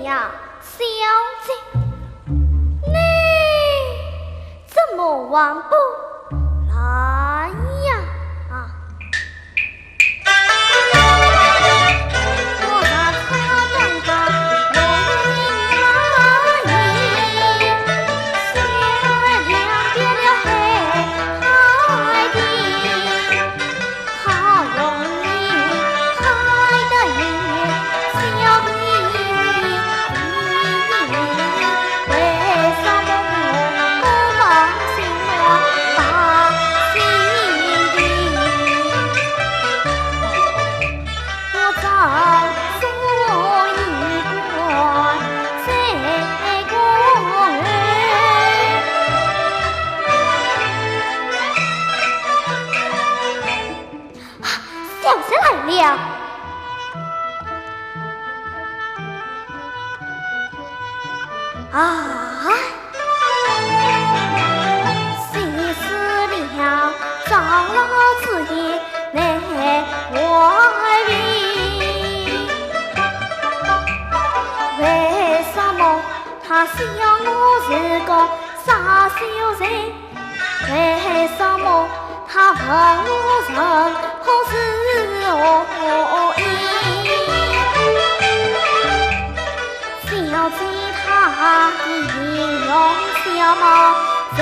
呀，小姐，你怎么还不来呀？我让他等他容易难移，雪两边了海底，好容易拍得雨小弟，为什么我不忙心乱把心底？我早说一关再关小姐来了。谁死了长老子也内外里？为什么他想我是个傻小人？为什么他问我任何是何意？小姐她的音容笑貌谁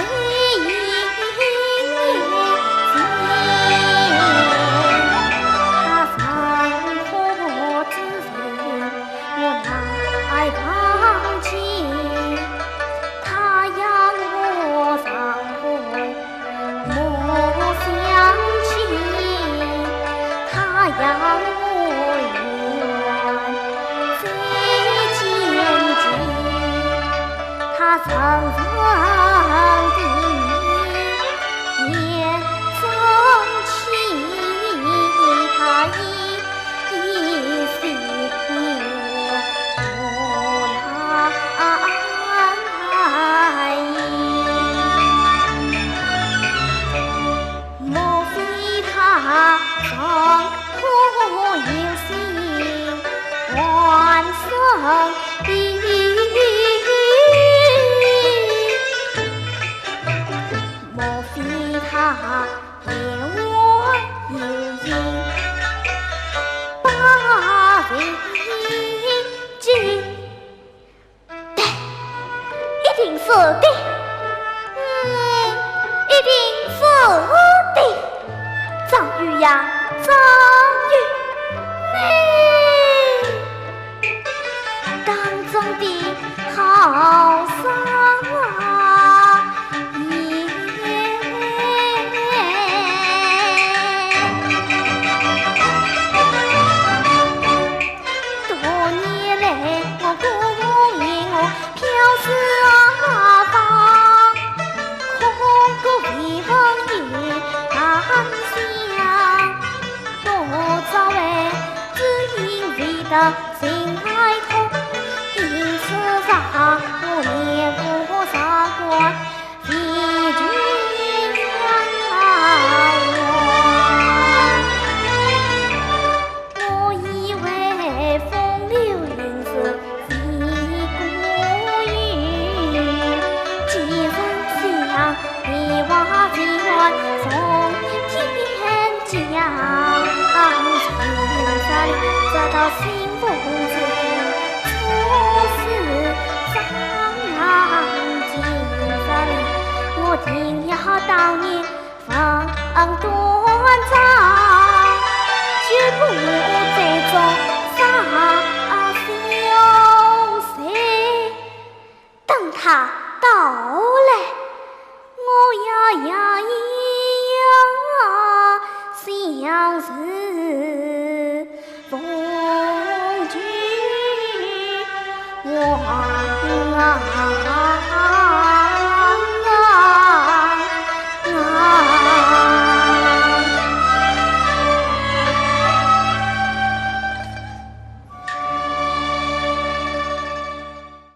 他生活之人我来扛起，他要我上火莫想起，他要我远最坚决，他常常的也争气，他一心我来莫非他生活有心万生的莫非他言我有意把人惊？对，一定是的，一定是的。张玉呀，张玉，你当中的好伤啊！多年来我孤影我飘四方，空谷一风雨暗香，多少位只因为的心爱痛，因此让我念过杀关离君我以为风流韵事已过于，既然想你瓦的愿从天降，现在这道幸福之初是上今在我定要当年放断肠，绝不再做傻小谁。等他到来，我呀相思逢君望。